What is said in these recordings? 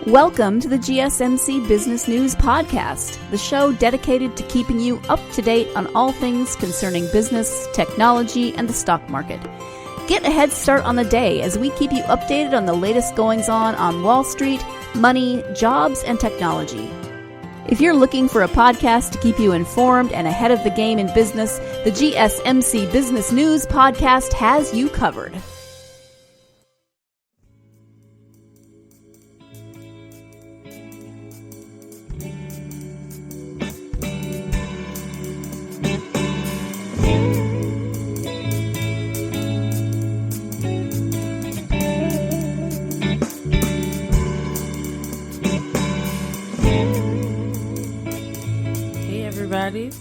Welcome to the GSMC Business News Podcast, the show dedicated to keeping you up to date on all things concerning business, technology, and the stock market. Get a head start on the day as we keep you updated on the latest goings-on Wall Street, money, jobs, and technology. If you're looking for a podcast to keep you informed and ahead of the game in business, the GSMC Business News Podcast has you covered.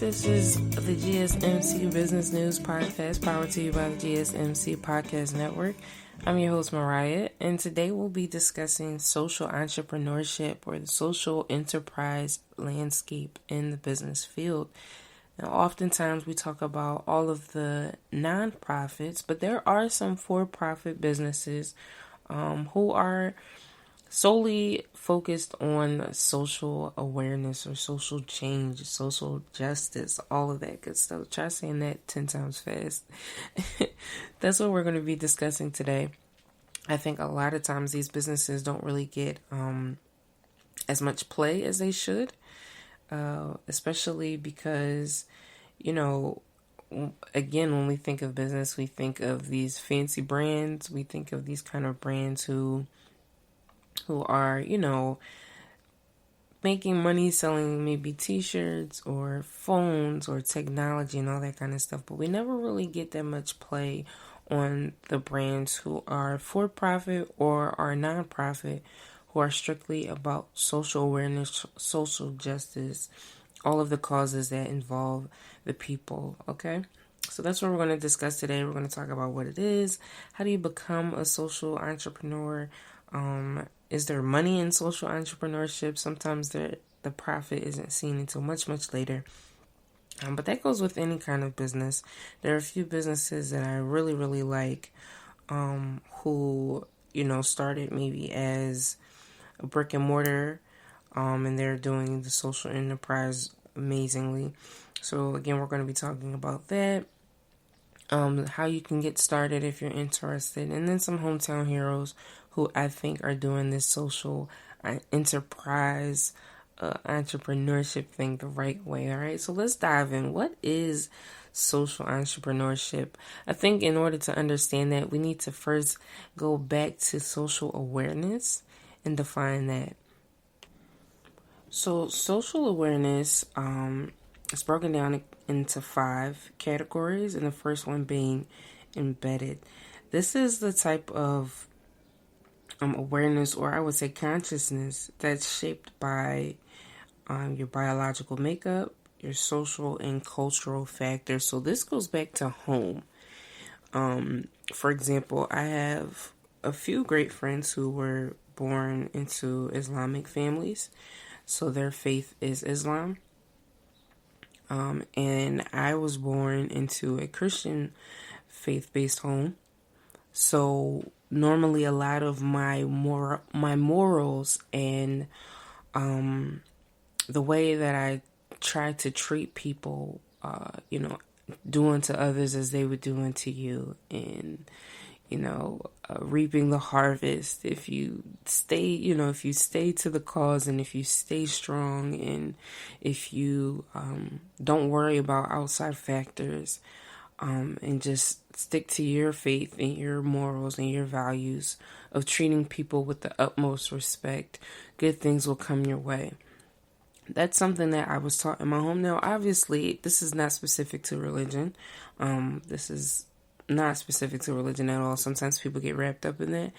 This is the GSMC Business News Podcast, powered to you by the GSMC Podcast Network. I'm your host, Moriah, and today we'll be discussing social entrepreneurship or the social enterprise landscape in the business field. Now, oftentimes we talk about all of the nonprofits, but there are some for-profit businesses who are solely focused on social awareness or social change, social justice, all of that good stuff. Try saying that 10 times fast. That's what we're going to be discussing today. I think a lot of times these businesses don't really get as much play as they should, especially because, again, when we think of business, we think of these fancy brands. We think of these kind of brands who are, making money selling maybe t-shirts or phones or technology and all that kind of stuff. But we never really get that much play on the brands who are for-profit or are non-profit, who are strictly about social awareness, social justice, all of the causes that involve the people, okay? So that's what we're going to discuss today. We're going to talk about what it is. How do you become a social entrepreneur? Is there money in social entrepreneurship? Sometimes the profit isn't seen until much, much later. But that goes with any kind of business. There are a few businesses that I really, really like who, started maybe as a brick and mortar and they're doing the social enterprise amazingly. So again, we're going to be talking about that. How you can get started if you're interested, and then some hometown heroes who I think are doing this social enterprise entrepreneurship thing the right way. All right, so let's dive in. What is social entrepreneurship? I think in order to understand that, we need to first go back to social awareness and define that. So social awareness is broken down into 5 categories, and the first one being embedded. This is the type of awareness, or I would say consciousness, that's shaped by your biological makeup, your social and cultural factors. So this goes back to home. For example, I have a few great friends who were born into Islamic families, so their faith is Islam. And I was born into a Christian faith-based home. So normally a lot of my morals and the way that I try to treat people, do unto others as they would do unto you, and reaping the harvest. If you stay to the cause, and if you stay strong, and if you don't worry about outside factors, and just stick to your faith and your morals and your values of treating people with the utmost respect, good things will come your way. That's something that I was taught in my home. Now, obviously, this is not specific to religion. This is not specific to religion at all. Sometimes people get wrapped up in that.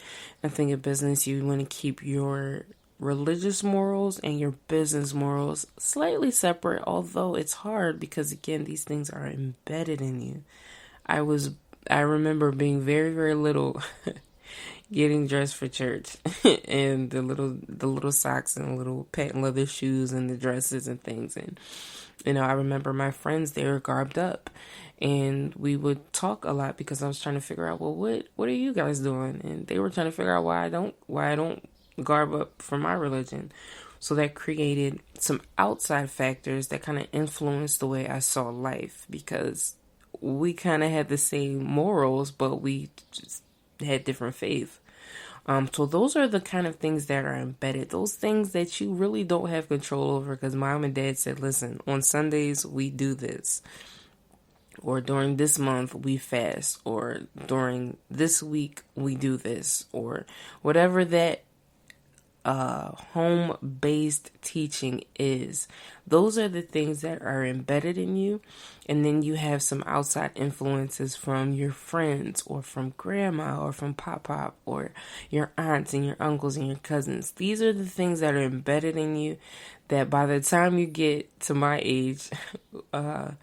I think in business, you want to keep your religious morals and your business morals slightly separate, although it's hard because, again, these things are embedded in you. I remember being very, very little, getting dressed for church and the little socks and little patent leather shoes and the dresses and things. And, I remember my friends, they were garbed up, and we would talk a lot because I was trying to figure out, well, what are you guys doing? And they were trying to figure out why I don't, garb up for my religion. So that created some outside factors that kind of influenced the way I saw life, because we kind of had the same morals, but we just had different faith. So those are the kind of things that are embedded, those things that you really don't have control over, because mom and dad said, listen, on Sundays we do this, or during this month we fast, or during this week we do this, or whatever that home-based teaching is. Those are the things that are embedded in you. And then you have some outside influences from your friends, or from grandma, or from pop or your aunts and your uncles and your cousins. These are the things that are embedded in you that by the time you get to my age, I'm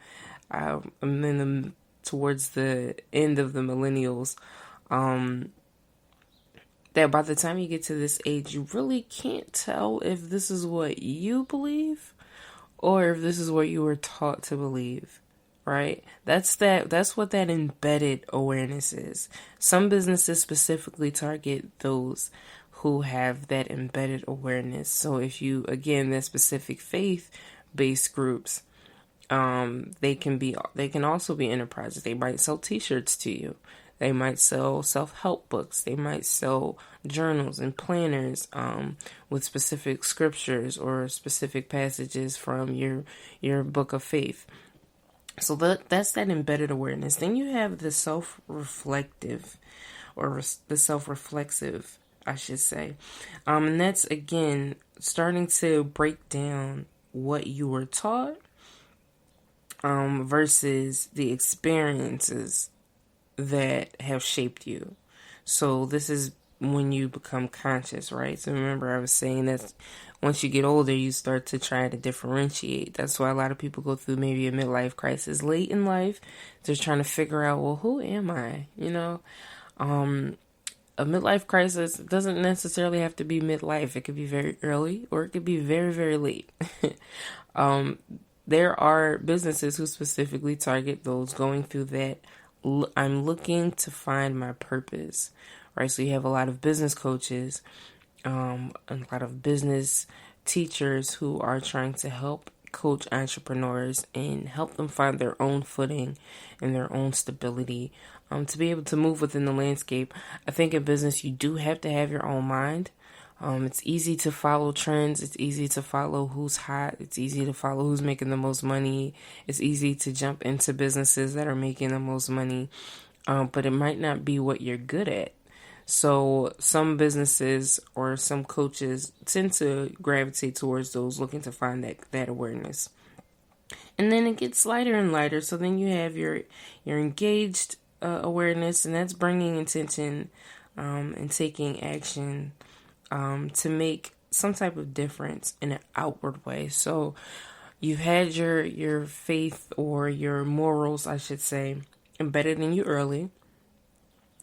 towards the end of the millennials, that by the time you get to this age, you really can't tell if this is what you believe or if this is what you were taught to believe, right? That's what that embedded awareness is. Some businesses specifically target those who have that embedded awareness. So if you, again, that specific faith-based groups, they can also be enterprises. They might sell t-shirts to you. They might sell self-help books. They might sell journals and planners with specific scriptures or specific passages from your book of faith. So that's that embedded awareness. Then you have the self-reflective, or the self-reflexive, I should say. And that's, again, starting to break down what you were taught versus the experiences that have shaped you. So this is when you become conscious, right? So remember, I was saying that once you get older, you start to try to differentiate. That's why a lot of people go through maybe a midlife crisis late in life. They're trying to figure out, well, who am I? A midlife crisis doesn't necessarily have to be midlife. It could be very early, or it could be very, very late. There are businesses who specifically target those going through that. I'm looking to find my purpose, right? So you have a lot of business coaches, and a lot of business teachers who are trying to help coach entrepreneurs and help them find their own footing and their own stability, to be able to move within the landscape. I think in business, you do have to have your own mind. It's easy to follow trends. It's easy to follow who's hot. It's easy to follow who's making the most money. It's easy to jump into businesses that are making the most money, but it might not be what you're good at. So some businesses or some coaches tend to gravitate towards those looking to find that awareness. And then it gets lighter and lighter. So then you have your engaged awareness, and that's bringing attention and taking action to make some type of difference in an outward way. So you've had your faith, or your morals, I should say, embedded in you early.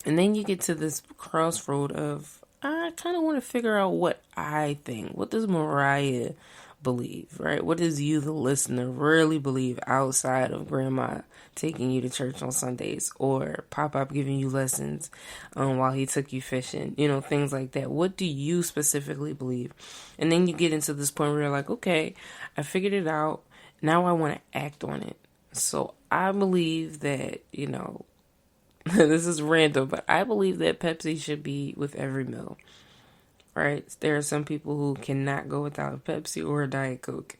And then you get to this crossroad of, I kind of want to figure out what I think. What does Moriah believe, right? What does you, the listener, really believe outside of grandma taking you to church on Sundays, or Pop giving you lessons while he took you fishing, things like that. What do you specifically believe? And then you get into this point where you're like, okay, I figured it out. Now I want to act on it. So I believe that, this is random, but I believe that Pepsi should be with every meal. Right? There are some people who cannot go without a Pepsi or a Diet Coke.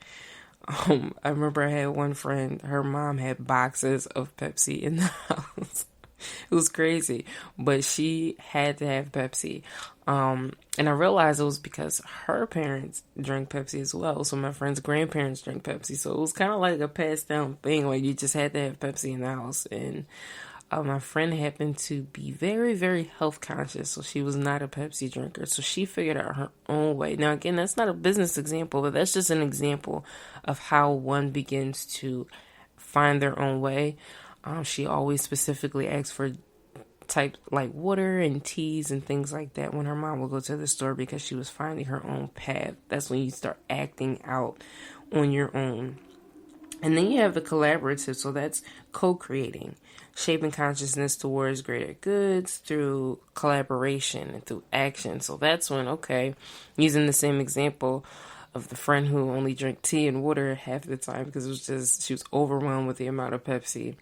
I remember I had one friend, her mom had boxes of Pepsi in the house. It was crazy, but she had to have Pepsi. And I realized it was because her parents drank Pepsi as well. So my friend's grandparents drank Pepsi. So it was kind of like a passed down thing where you just had to have Pepsi in the house. And my friend happened to be very, very health conscious, so she was not a Pepsi drinker. So she figured out her own way. Now, again, that's not a business example, but that's just an example of how one begins to find their own way. She always specifically asked for type like water and teas and things like that when her mom would go to the store, because she was finding her own path. That's when you start acting out on your own. And then you have the collaborative, so that's co-creating, shaping consciousness towards greater goods through collaboration and through action. So that's when, okay, using the same example of the friend who only drank tea and water half the time because she was overwhelmed with the amount of Pepsi.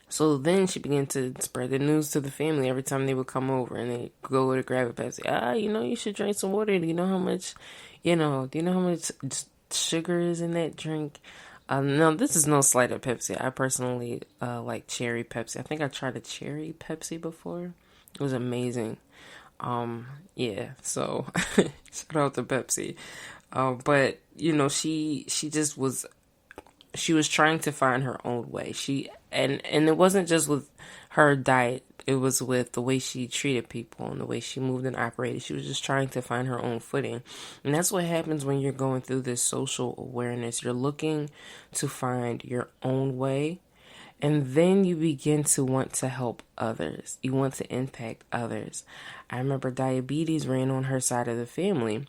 So then she began to spread the news to the family every time they would come over and they go to grab a Pepsi. You should drink some water. Do you know how much sugar is in that drink? No, this is no slight at Pepsi. I personally like cherry Pepsi. I think I tried a cherry Pepsi before. It was amazing. Yeah, so shout out to Pepsi. But she was trying to find her own way. And it wasn't just with her diet. It was with the way she treated people and the way she moved and operated. She was just trying to find her own footing. And that's what happens when you're going through this social awareness. You're looking to find your own way. And then you begin to want to help others. You want to impact others. I remember diabetes ran on her side of the family.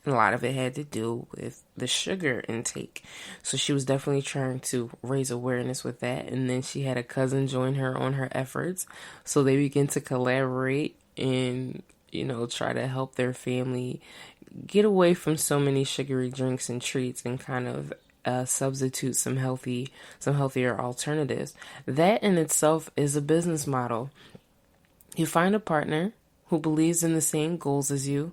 A lot of it had to do with the sugar intake. So she was definitely trying to raise awareness with that. And then she had a cousin join her on her efforts. So they began to collaborate and, try to help their family get away from so many sugary drinks and treats and kind of substitute some healthier alternatives. That in itself is a business model. You find a partner who believes in the same goals as you.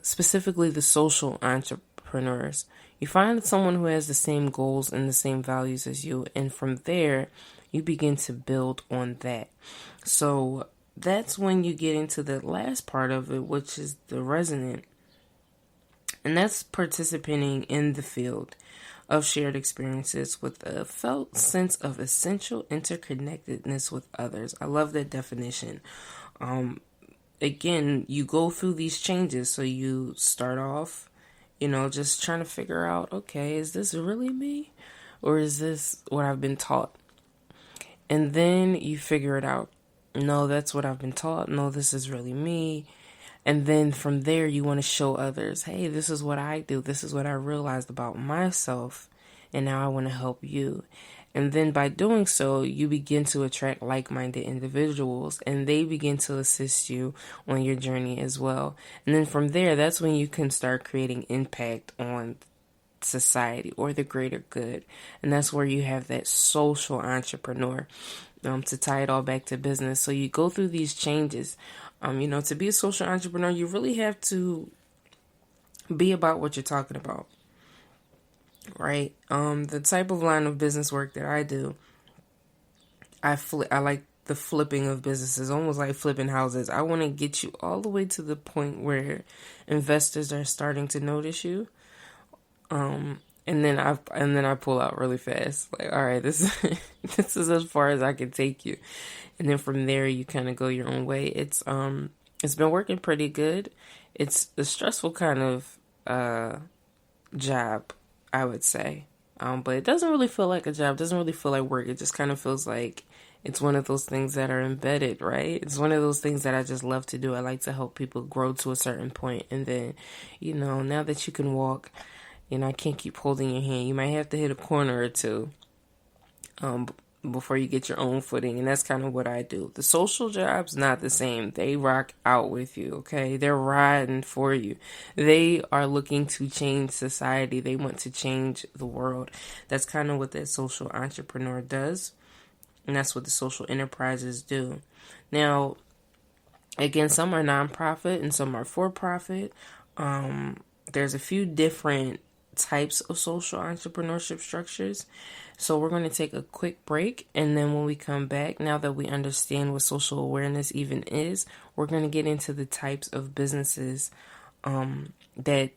Specifically the social entrepreneurs. You find someone who has the same goals and the same values as you, and from there, you begin to build on that. So that's when you get into the last part of it, which is the resonant. And that's participating in the field of shared experiences with a felt sense of essential interconnectedness with others. I love that definition. Again, you go through these changes. So you start off, just trying to figure out, okay, is this really me? Or is this what I've been taught? And then you figure it out. No, that's what I've been taught. No, this is really me. And then from there, you want to show others, hey, this is what I do. This is what I realized about myself. And now I want to help you. And then by doing so, you begin to attract like-minded individuals, and they begin to assist you on your journey as well. And then from there, that's when you can start creating impact on society or the greater good. And that's where you have that social entrepreneur, to tie it all back to business. So you go through these changes. To be a social entrepreneur, you really have to be about what you're talking about. Right. The type of line of business work that I do, I like the flipping of businesses, almost like flipping houses. I want to get you all the way to the point where investors are starting to notice you. And then I pull out really fast. Like, all right, this is as far as I can take you. And then from there, you kind of go your own way. It's been working pretty good. It's a stressful kind of job, I would say. But it doesn't really feel like a job. It doesn't really feel like work. It just kind of feels like it's one of those things that are embedded, right? It's one of those things that I just love to do. I like to help people grow to a certain point. And then, now that you can walk, I can't keep holding your hand. You might have to hit a corner or two before you get your own footing. And that's kind of what I do. The social job's not the same. They rock out with you, okay? They're riding for you. They are looking to change society. They want to change the world. That's kind of what that social entrepreneur does. And that's what the social enterprises do. Now, again, some are nonprofit and some are for-profit. There's a few different types of social entrepreneurship structures. So we're going to take a quick break, and then when we come back, now that we understand what social awareness even is, we're going to get into the types of businesses that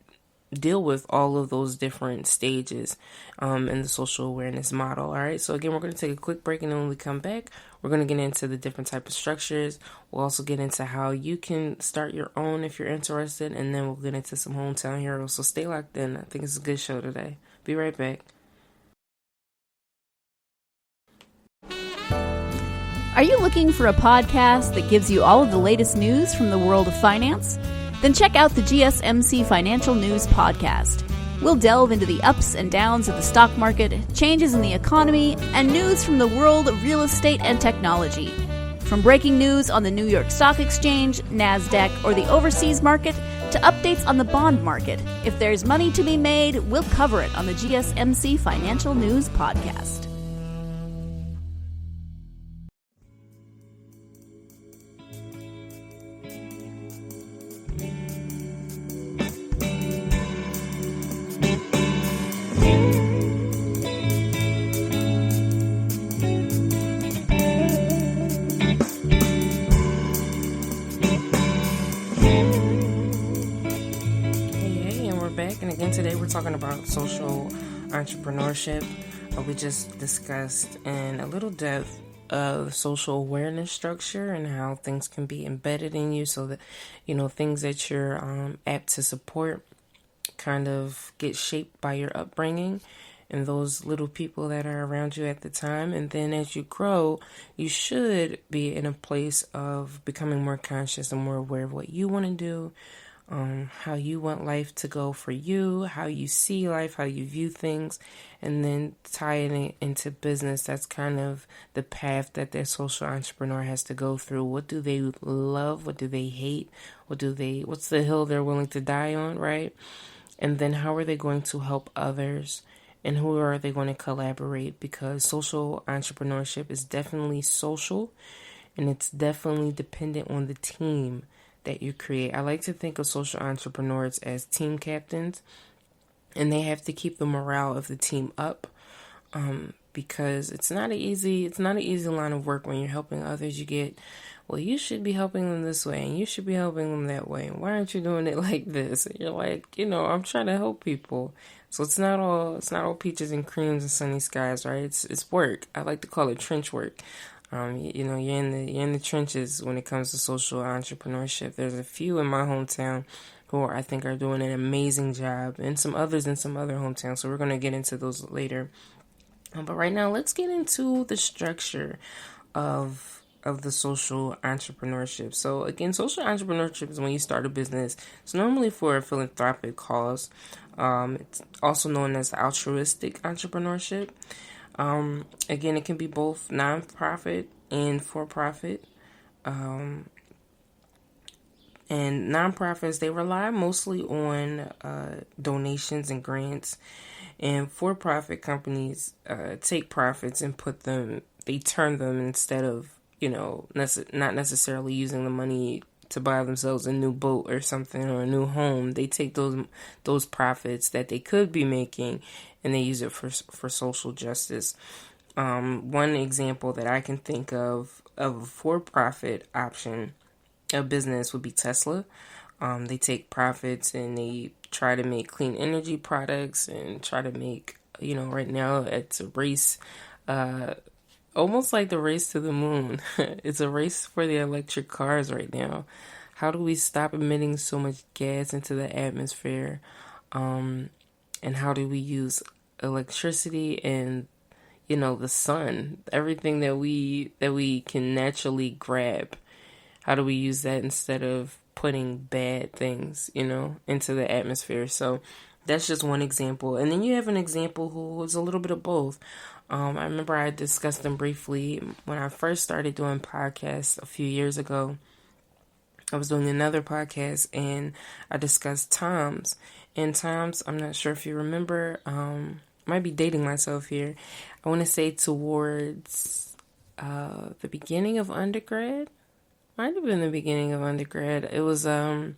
deal with all of those different stages in the social awareness model. All right. So again, we're going to take a quick break, and then when we come back, we're going to get into the different types of structures. We'll also get into how you can start your own if you're interested, and then we'll get into some hometown heroes. So stay locked in. I think it's a good show today. Be right back. Are you looking for a podcast that gives you all of the latest news from the world of finance? Then check out the GSMC Financial News Podcast. We'll delve into the ups and downs of the stock market, changes in the economy, and news from the world of real estate and technology. From breaking news on the New York Stock Exchange, NASDAQ, or the overseas market, to updates on the bond market, if there's money to be made, we'll cover it on the GSMC Financial News Podcast. Today we're talking about social entrepreneurship. We just discussed in a little depth of social awareness structure and how things can be embedded in you so that, things that you're apt to support kind of get shaped by your upbringing and those little people that are around you at the time. And then as you grow, you should be in a place of becoming more conscious and more aware of what you want to do, how you want life to go for you, how you see life, how you view things, and then tying it into business. That's kind of the path that their social entrepreneur has to go through. What do they love? What do they hate? What's the hill they're willing to die on, right? And then how are they going to help others? And who are they going to collaborate? Because social entrepreneurship is definitely social, and it's definitely dependent on the team that you create. I like to think of social entrepreneurs as team captains, and they have to keep the morale of the team up, because it's not an easy line of work when you're helping others. You get, well, you should be helping them this way, and you should be helping them that way. And why aren't you doing it like this? And you're like, I'm trying to help people. So it's not all peaches and creams and sunny skies, right? It's work. I like to call it trench work. You're in the trenches when it comes to social entrepreneurship. There's a few in my hometown who I think are doing an amazing job, and some others in some other hometowns. So we're going to get into those later. But right now, let's get into the structure of the social entrepreneurship. So again, social entrepreneurship is when you start a business. It's normally for a philanthropic cause. It's also known as altruistic entrepreneurship. Again, it can be both nonprofit and for-profit. And nonprofits, they rely mostly on donations and grants. And for-profit companies take profits and they turn them instead of, not necessarily using the money to buy themselves a new boat or something or a new home. They take those profits that they could be making and they use it for social justice. One example that I can think of a for-profit option of business would be Tesla. They take profits and they try to make clean energy products and try to make, right now it's a race, almost like the race to the moon. It's a race for the electric cars right now. How do we stop emitting so much gas into the atmosphere? And how do we use electricity and, the sun, everything that we can naturally grab? How do we use that instead of putting bad things, into the atmosphere? So that's just one example. And then you have an example who is a little bit of both. I remember I discussed them briefly when I first started doing podcasts a few years ago. I was doing another podcast and I discussed Toms. And Toms, I'm not sure if you remember, might be dating myself here. I want to say towards the beginning of undergrad. Might have been the beginning of undergrad. It was a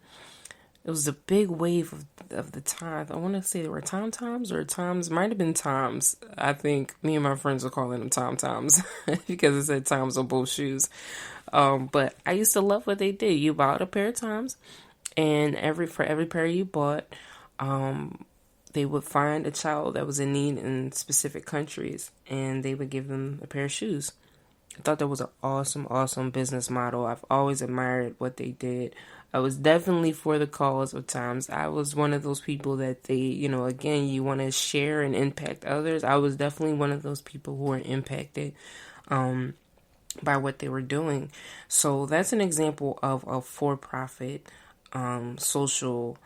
big wave of the Toms. I want to say they were Toms or Toms. Might have been Toms. I think me and my friends were calling them Toms because it said Toms on both shoes. But I used to love what they did. You bought a pair of Toms, and for every pair you bought, they would find a child that was in need in specific countries, and they would give them a pair of shoes. I thought that was an awesome business model. I've always admired what they did. I was definitely for the cause of Toms. I was one of those people that they, again, you want to share and impact others. I was definitely one of those people who were impacted by what they were doing. So that's an example of a for-profit social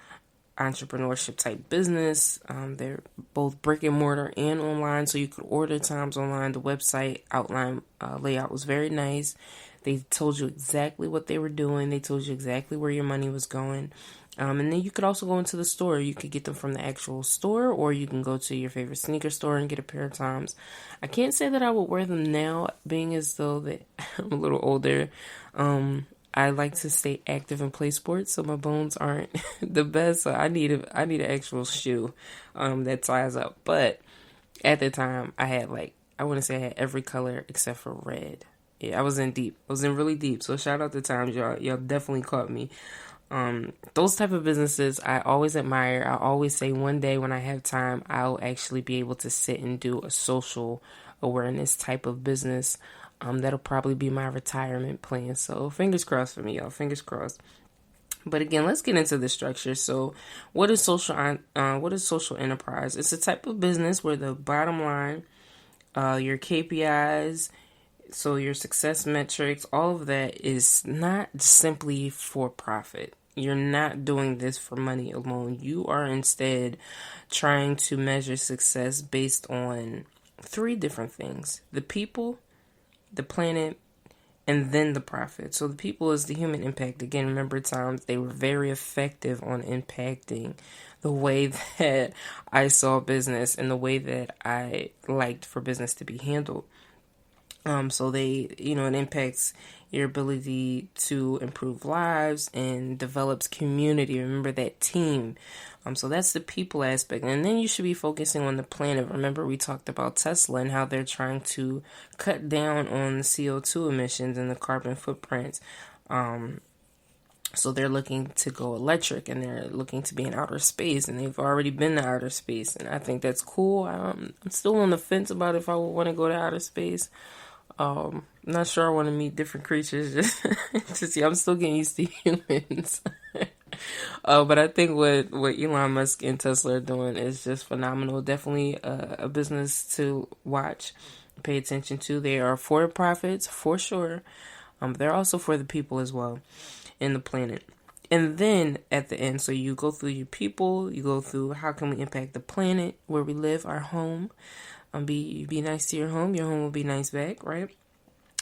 entrepreneurship type business. They're both brick and mortar and online, so you could order times online. The website outline layout was very nice. They told you exactly what they were doing. They told you exactly where your money was going. And then you could also go into the store. You could get them from the actual store, or you can go to your favorite sneaker store and get a pair of Toms. I can't say that I would wear them now, being as though that I'm a little older. I like to stay active and play sports, so my bones aren't the best. So I need an actual shoe that ties up. But at the time, I had I want to say I had every color except for red. Yeah, I was in deep. I was in really deep. So shout out to Times, y'all. Y'all definitely caught me. Those type of businesses I always admire. I always say one day when I have time, I'll actually be able to sit and do a social awareness type of business. That'll probably be my retirement plan. So fingers crossed for me, y'all. Fingers crossed. But again, let's get into the structure. So what is social enterprise? It's a type of business where the bottom line, your KPIs, so your success metrics, all of that is not simply for profit. You're not doing this for money alone. You are instead trying to measure success based on 3 different things: the people, the planet, and then the profit. So the people is the human impact. Again, remember times they were very effective on impacting the way that I saw business and the way that I liked for business to be handled. So they, it impacts your ability to improve lives and develops community. Remember that team. So that's the people aspect. And then you should be focusing on the planet. Remember we talked about Tesla and how they're trying to cut down on the CO2 emissions and the carbon footprints. So they're looking to go electric and they're looking to be in outer space, and they've already been to outer space. And I think that's cool. I'm still on the fence about if I would want to go to outer space. Not sure I want to meet different creatures just see. I'm still getting used to humans. But I think what Elon Musk and Tesla are doing is just phenomenal. Definitely a business to watch, pay attention to. They are for profits for sure. They're also for the people as well and the planet. And then at the end, so you go through your people, you go through how can we impact the planet where we live, our home. Be nice to your home will be nice back, right?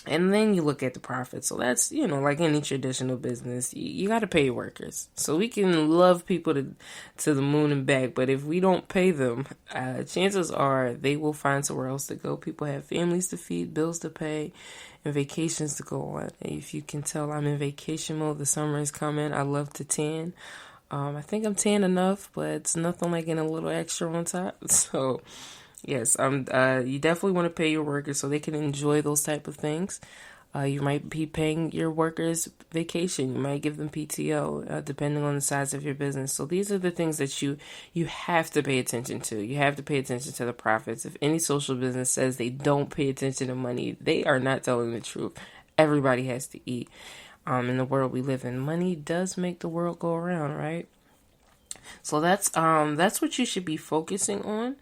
And then you look at the profit. So that's, like any traditional business, you got to pay your workers. So we can love people to the moon and back, but if we don't pay them, chances are they will find somewhere else to go. People have families to feed, bills to pay, and vacations to go on. If you can tell, I'm in vacation mode. The summer is coming. I love to tan. I think I'm tan enough, but it's nothing like getting a little extra on top. So yes, you definitely want to pay your workers so they can enjoy those type of things. You might be paying your workers vacation. You might give them PTO, depending on the size of your business. So these are the things that you have to pay attention to. You have to pay attention to the profits. If any social business says they don't pay attention to money, they are not telling the truth. Everybody has to eat. In the world we live in, money does make the world go around, right? So that's what you should be focusing on.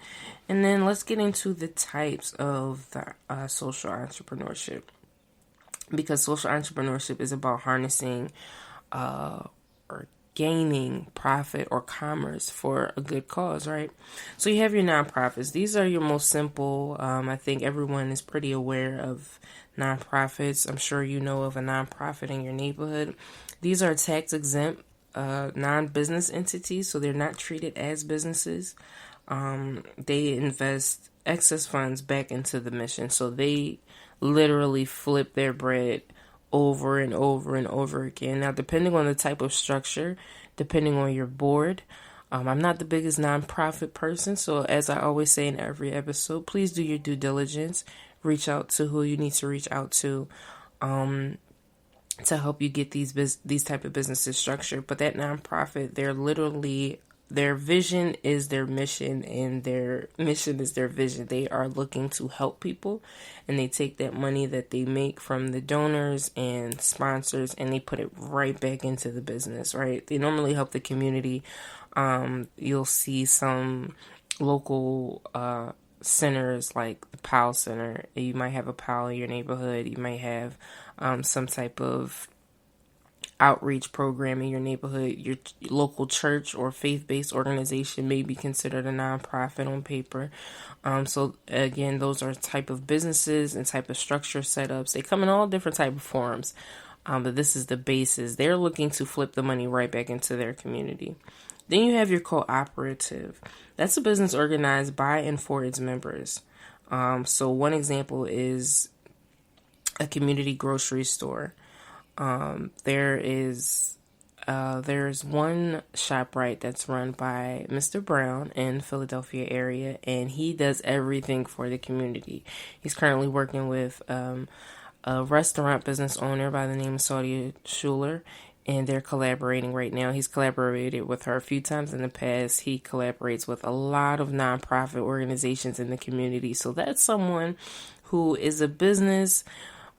And then let's get into the types of the social entrepreneurship. Because social entrepreneurship is about harnessing or gaining profit or commerce for a good cause, right? So you have your nonprofits. These are your most simple. I think everyone is pretty aware of nonprofits. I'm sure you know of a nonprofit in your neighborhood. These are tax exempt non-business entities, so they're not treated as businesses. They invest excess funds back into the mission, so they literally flip their bread over and over and over again. Now, depending on the type of structure, depending on your board, I'm not the biggest nonprofit person, so as I always say in every episode, please do your due diligence. Reach out to who you need to reach out to help you get these type of businesses structured. But that nonprofit, their vision is their mission, and their mission is their vision. They are looking to help people, and they take that money that they make from the donors and sponsors, and they put it right back into the business, right? They normally help the community. You'll see some local centers like the POW Center. You might have a POW in your neighborhood. You might have some type of outreach program in your neighborhood. Your local church or faith-based organization may be considered a nonprofit on paper. So again, those are type of businesses and type of structure setups. They come in all different type of forms. But this is the basis. They're looking to flip the money right back into their community. Then you have your cooperative. That's a business organized by and for its members. So one example is a community grocery store. There's one ShopRite that's run by Mr. Brown in Philadelphia area, and he does everything for the community. He's currently working with a restaurant business owner by the name of Sadia Schuler, and they're collaborating right now. He's collaborated with her a few times in the past. He collaborates with a lot of nonprofit organizations in the community. So that's someone who is a business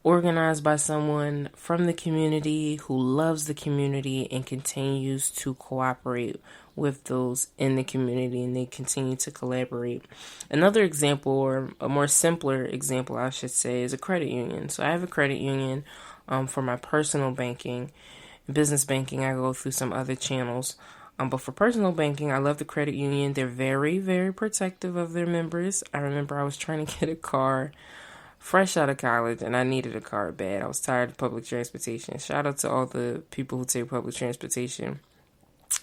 organized by someone from the community who loves the community and continues to cooperate with those in the community, and they continue to collaborate. Another example, or a more simpler example, I should say, is a credit union. So I have a credit union for my personal banking. Business banking, I go through some other channels. But for personal banking, I love the credit union. They're very, very protective of their members. I remember I was trying to get a car fresh out of college, and I needed a car bad. I was tired of public transportation. Shout out to all the people who take public transportation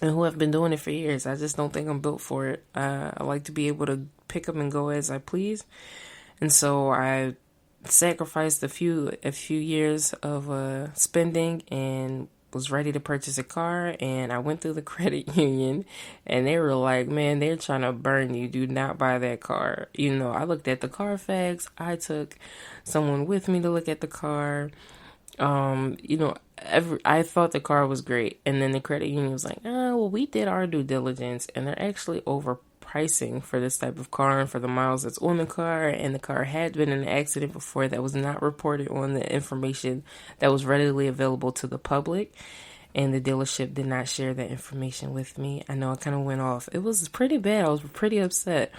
and who have been doing it for years. I just don't think I'm built for it. I like to be able to pick up and go as I please. And so I sacrificed a few years of spending and was ready to purchase a car, and I went through the credit union, and they were like, man, they're trying to burn you. Do not buy that car. I looked at the Carfax. I took someone with me to look at the car. I thought the car was great, and then the credit union was like, well, we did our due diligence, and they're actually overpricing for this type of car and for the miles that's on the car, and the car had been in an accident before that was not reported on the information that was readily available to the public, and the dealership did not share that information with me. I know I kind of went off. It was pretty bad. I was pretty upset.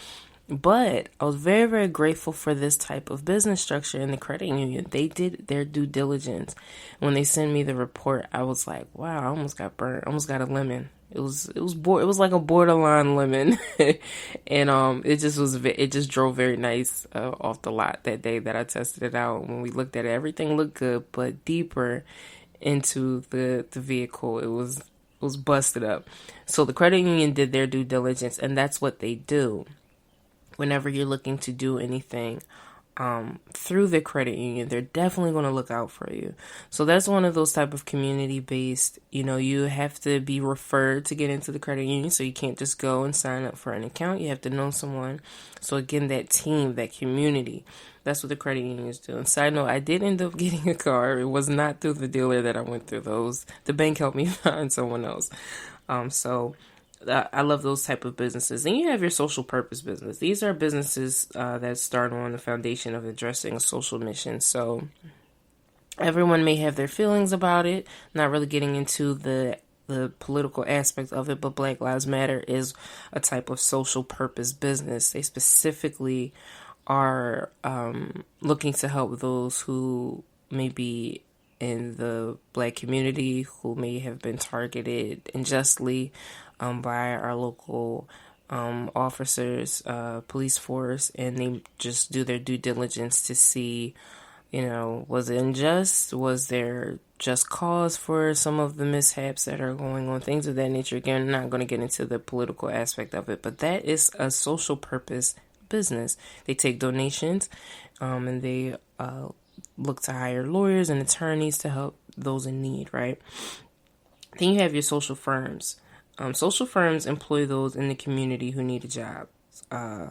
But I was very, very grateful for this type of business structure in the credit union. They did their due diligence. When they sent me the report, I was like, wow, I almost got burnt. I almost got a lemon. It was like a borderline lemon. And it just drove very nice off the lot that day that I tested it out. When we looked at it, everything looked good, but deeper into the vehicle, it was busted up. So the credit union did their due diligence, and that's what they do whenever you're looking to do anything through the credit union. They're definitely going to look out for you. So that's one of those type of community-based, you have to be referred to get into the credit union. So you can't just go and sign up for an account. You have to know someone. So again, that team, that community, that's what the credit unions do. And side note, I did end up getting a car. It was not through the dealer that I went through those. The bank helped me find someone else. I love those type of businesses. Then you have your social purpose business. These are businesses that start on the foundation of addressing a social mission. So everyone may have their feelings about it, not really getting into the political aspect of it, but Black Lives Matter is a type of social purpose business. They specifically are looking to help those who may be in the Black community, who may have been targeted unjustly by our local officers, police force, and they just do their due diligence to see, was it unjust? Was there just cause for some of the mishaps that are going on? Things of that nature. Again, I'm not going to get into the political aspect of it, but that is a social purpose business. They take donations, and they look to hire lawyers and attorneys to help those in need, right? Then you have your social firms. Social firms employ those in the community who need a job.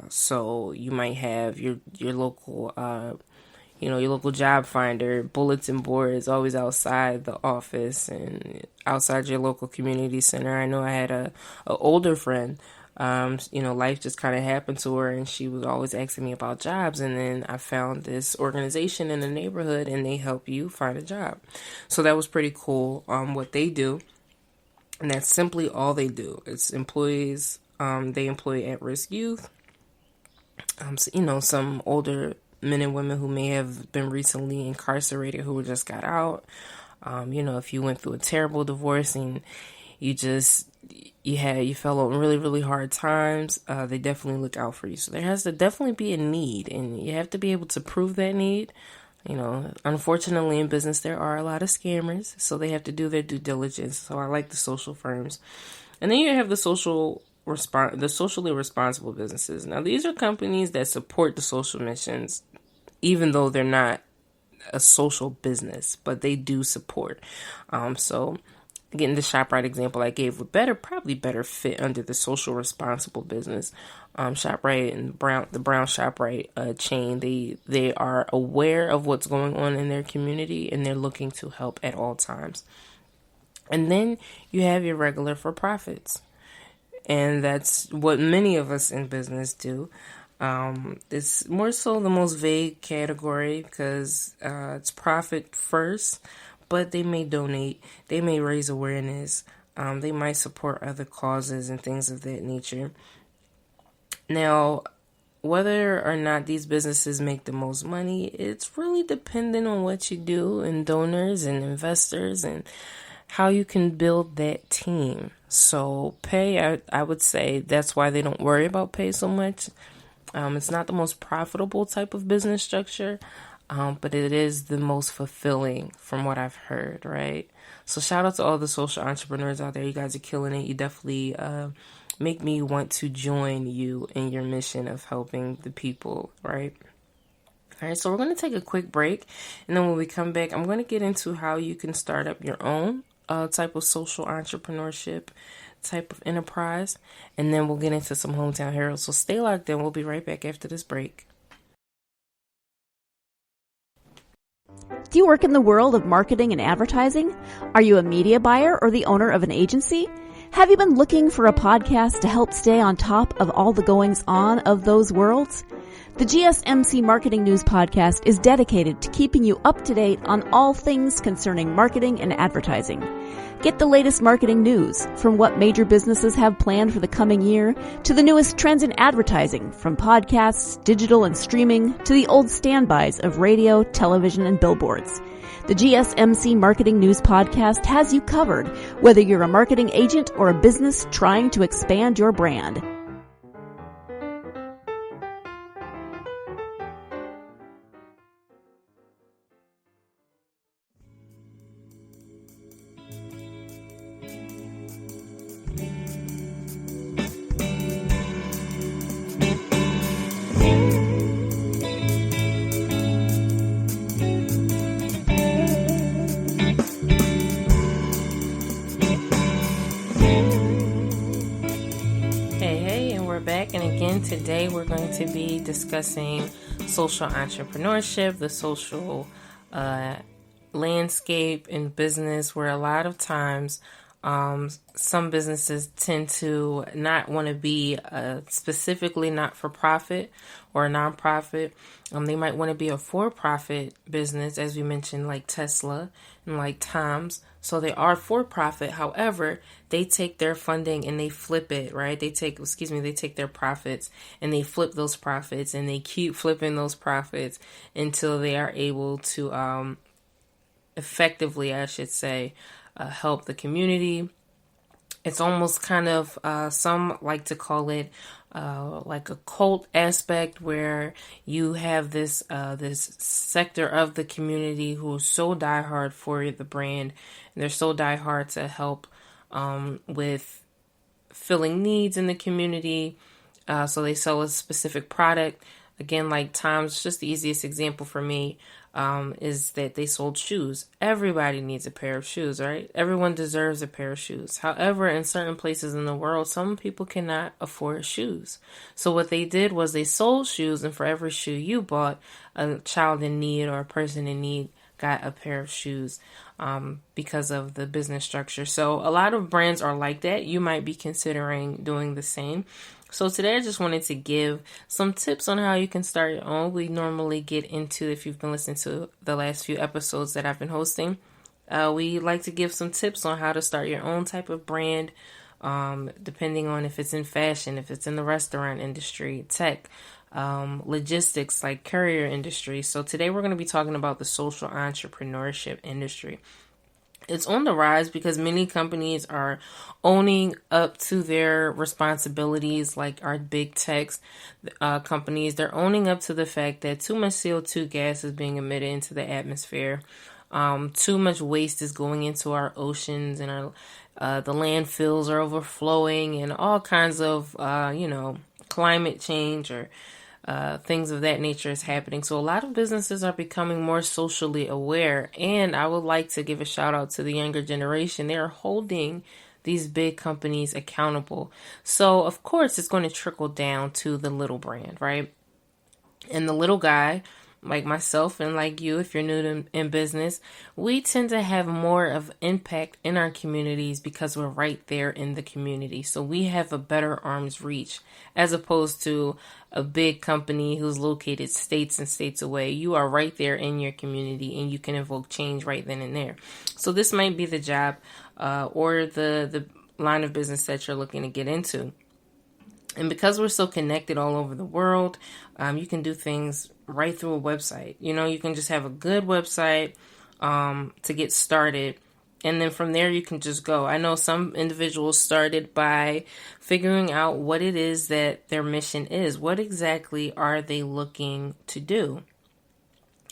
So you might have your local, your local job finder, bulletin board is always outside the office and outside your local community center. I know I had a older friend. Life just kind of happened to her, and she was always asking me about jobs. And then I found this organization in the neighborhood, and they help you find a job. So that was pretty cool. What they do. And that's simply all they do. It's employees. They employ at-risk youth. Some older men and women who may have been recently incarcerated who just got out. If you went through a terrible divorce and you fell on really, really hard times, they definitely look out for you. So there has to definitely be a need, and you have to be able to prove that need. Unfortunately in business, there are a lot of scammers, so they have to do their due diligence. So I like the social firms. And then you have the socially responsible businesses. Now, these are companies that support the social missions, even though they're not a social business, but they do support. So again, the ShopRite example I gave would probably better fit under the social responsible business. ShopRite and the Brown ShopRite chain, they are aware of what's going on in their community, and they're looking to help at all times. And then you have your regular for-profits, and that's what many of us in business do. It's more so the most vague category because it's profit first, but they may donate, they may raise awareness, they might support other causes and things of that nature. Now, whether or not these businesses make the most money, it's really dependent on what you do and donors and investors and how you can build that team. So pay, I would say that's why they don't worry about pay so much. It's not the most profitable type of business structure, but it is the most fulfilling from what I've heard, right? So shout out to all the social entrepreneurs out there. You guys are killing it. You definitely make me want to join you in your mission of helping the people, right? All right, so we're going to take a quick break, and then when we come back, I'm going to get into how you can start up your own type of social entrepreneurship type of enterprise, and then we'll get into some hometown heroes. So stay locked in. We'll be right back after this break. Do you work in the world of marketing and advertising? Are you a media buyer or the owner of an agency? Have you been looking for a podcast to help stay on top of all the goings on of those worlds? The GSMC Marketing News Podcast is dedicated to keeping you up to date on all things concerning marketing and advertising. Get the latest marketing news, from what major businesses have planned for the coming year to the newest trends in advertising, from podcasts, digital and streaming, to the old standbys of radio, television, and billboards. The GSMC Marketing News Podcast has you covered, whether you're a marketing agent or a business trying to expand your brand. Today we're going to be discussing social entrepreneurship, the social landscape in business, where a lot of times some businesses tend to not want to be specifically not-for-profit or a nonprofit. They might want to be a for-profit business, as we mentioned, like Tesla and like Tom's. So they are for-profit. However, they take their funding and they flip it, right? They take their profits and they flip those profits, and they keep flipping those profits until they are able to effectively, I should say, help the community. It's almost kind of, some like to call it like a cult aspect, where you have this sector of the community who is so diehard for the brand, and they're so diehard to help with filling needs in the community. So they sell a specific product. Again, like Tom's, just the easiest example for me is that they sold shoes. Everybody needs a pair of shoes, right? Everyone deserves a pair of shoes. However, in certain places in the world, some people cannot afford shoes. So what they did was they sold shoes, and for every shoe you bought, a child in need or a person in need got a pair of shoes because of the business structure. So a lot of brands are like that. You might be considering doing the same. So today I just wanted to give some tips on how you can start your own. We normally get into, if you've been listening to the last few episodes that I've been hosting, we like to give some tips on how to start your own type of brand, depending on if it's in fashion, if it's in the restaurant industry, tech, logistics, like courier industry. So today we're going to be talking about the social entrepreneurship industry. It's on the rise because many companies are owning up to their responsibilities, like our big tech companies. They're owning up to the fact that too much CO2 gas is being emitted into the atmosphere. Too much waste is going into our oceans, and the landfills are overflowing, and all kinds of climate change or things of that nature is happening. So a lot of businesses are becoming more socially aware. And I would like to give a shout out to the younger generation. They are holding these big companies accountable. So of course it's going to trickle down to the little brand, right? And the little guy, like myself and like you, if you're new in business, we tend to have more of impact in our communities because we're right there in the community. So we have a better arm's reach as opposed to a big company who's located states and states away. You are right there in your community and you can evoke change right then and there. So this might be the job or the line of business that you're looking to get into. And because we're so connected all over the world, you can do things right through a website. You can just have a good website to get started. And then from there, you can just go. I know some individuals started by figuring out what it is that their mission is. What exactly are they looking to do?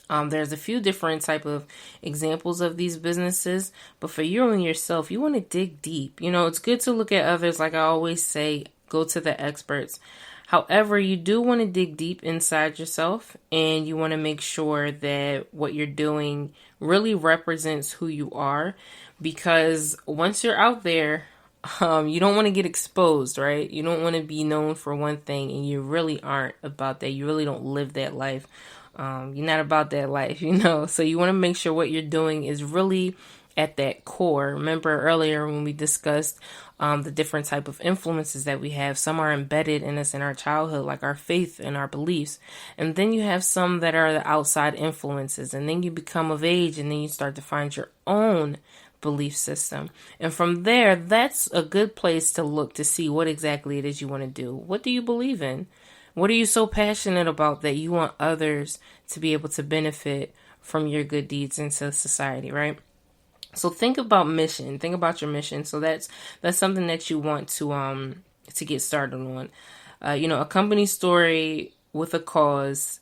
There's a few different type of examples of these businesses, but for you and yourself, you want to dig deep. It's good to look at others. Like I always say, go to the experts. However, you do want to dig deep inside yourself, and you want to make sure that what you're doing really represents who you are, because once you're out there, you don't want to get exposed, right? You don't want to be known for one thing and you really aren't about that. You really don't live that life. You're not about that life, so you want to make sure what you're doing is really at that core. Remember earlier when we discussed the different type of influences that we have. Some are embedded in us in our childhood, like our faith and our beliefs. And then you have some that are the outside influences. And then you become of age and then you start to find your own belief system. And from there, that's a good place to look to see what exactly it is you want to do. What do you believe in? What are you so passionate about that you want others to be able to benefit from your good deeds into society, right? So think about mission. Think about your mission. So that's something that you want to get started on. A company story with a cause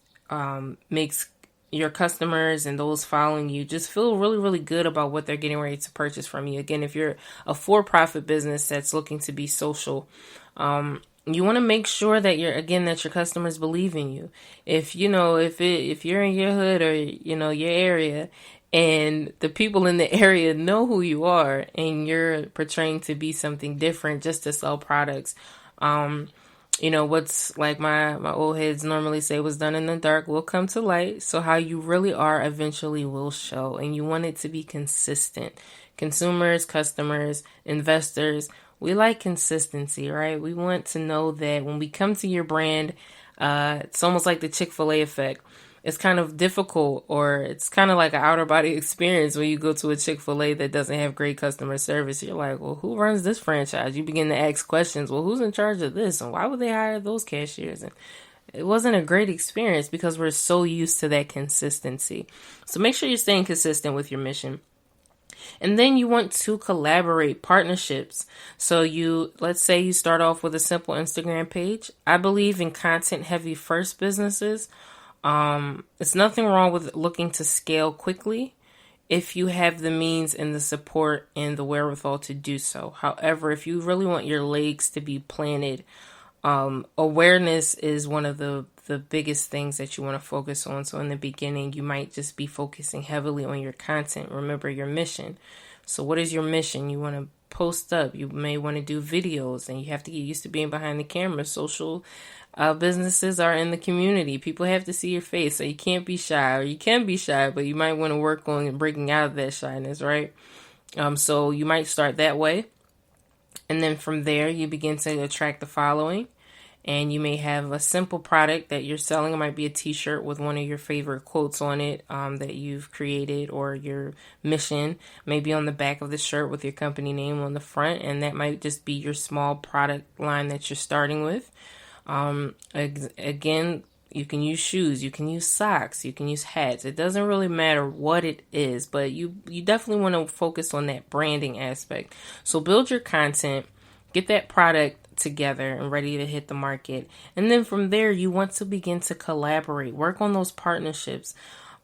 makes your customers and those following you just feel really, really good about what they're getting ready to purchase from you. Again, if you're a for-profit business that's looking to be social, you want to make sure that your customers believe in you. If you're in your hood or your area, and the people in the area know who you are and you're portraying to be something different just to sell products. What's like my old heads normally say, was done in the dark will come to light. So how you really are eventually will show, and you want it to be consistent. Consumers, customers, investors, we like consistency, right? We want to know that when we come to your brand, it's almost like the Chick-fil-A effect. It's kind of difficult, or it's kind of like an outer body experience when you go to a Chick-fil-A that doesn't have great customer service. You're like, well, who runs this franchise? You begin to ask questions. Well, who's in charge of this? And why would they hire those cashiers? And it wasn't a great experience because we're so used to that consistency. So make sure you're staying consistent with your mission. And then you want to collaborate, partnerships. So let's say you start off with a simple Instagram page. I believe in content heavy first businesses. It's nothing wrong with looking to scale quickly if you have the means and the support and the wherewithal to do so. However, if you really want your legs to be planted, awareness is one of the biggest things that you want to focus on. So in the beginning, you might just be focusing heavily on your content. Remember your mission. So what is your mission? You want to post up. You may want to do videos, and you have to get used to being behind the camera. Social businesses are in the community. People have to see your face, so you can't be shy, or you can be shy, but you might want to work on breaking out of that shyness, right? So you might start that way. And then from there, you begin to attract the following. And you may have a simple product that you're selling. It might be a t-shirt with one of your favorite quotes on it that you've created, or your mission maybe on the back of the shirt with your company name on the front. And that might just be your small product line that you're starting with. Again, You can use shoes, you can use socks, you can use hats. It doesn't really matter what it is, but you definitely want to focus on that branding aspect. So build your content, get that product together and ready to hit the market. And then from there, you want to begin to collaborate, work on those partnerships.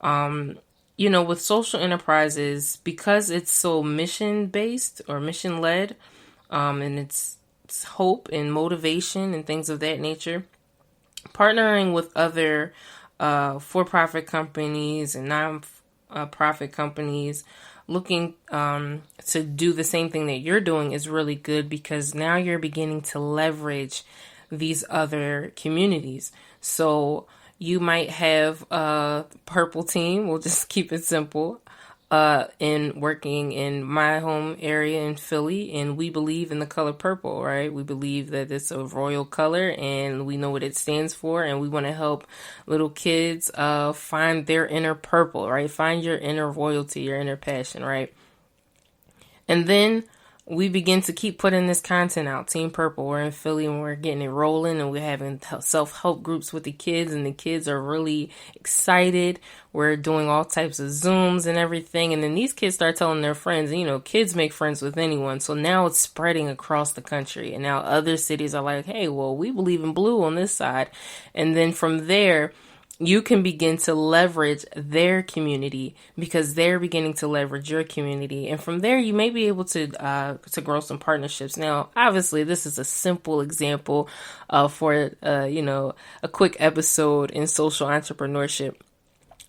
With social enterprises, because it's so mission based or mission led, and it's hope and motivation and things of that nature, partnering with other for-profit companies and non-profit companies looking to do the same thing that you're doing is really good, because now you're beginning to leverage these other communities. So you might have a purple team, we'll just keep it simple, in working in my home area in Philly, and we believe in the color purple, right? We believe that it's a royal color and we know what it stands for, and we want to help little kids find their inner purple, right? Find your inner royalty, your inner passion, right? And then we begin to keep putting this content out. Team Purple, we're in Philly and we're getting it rolling, and we're having self-help groups with the kids, and the kids are really excited. We're doing all types of Zooms and everything. And then these kids start telling their friends, kids make friends with anyone. So now it's spreading across the country. And now other cities are like, hey, well, we believe in blue on this side. And then from there, you can begin to leverage their community because they're beginning to leverage your community. And from there, you may be able to grow some partnerships. Now, obviously, this is a simple example for a quick episode in social entrepreneurship.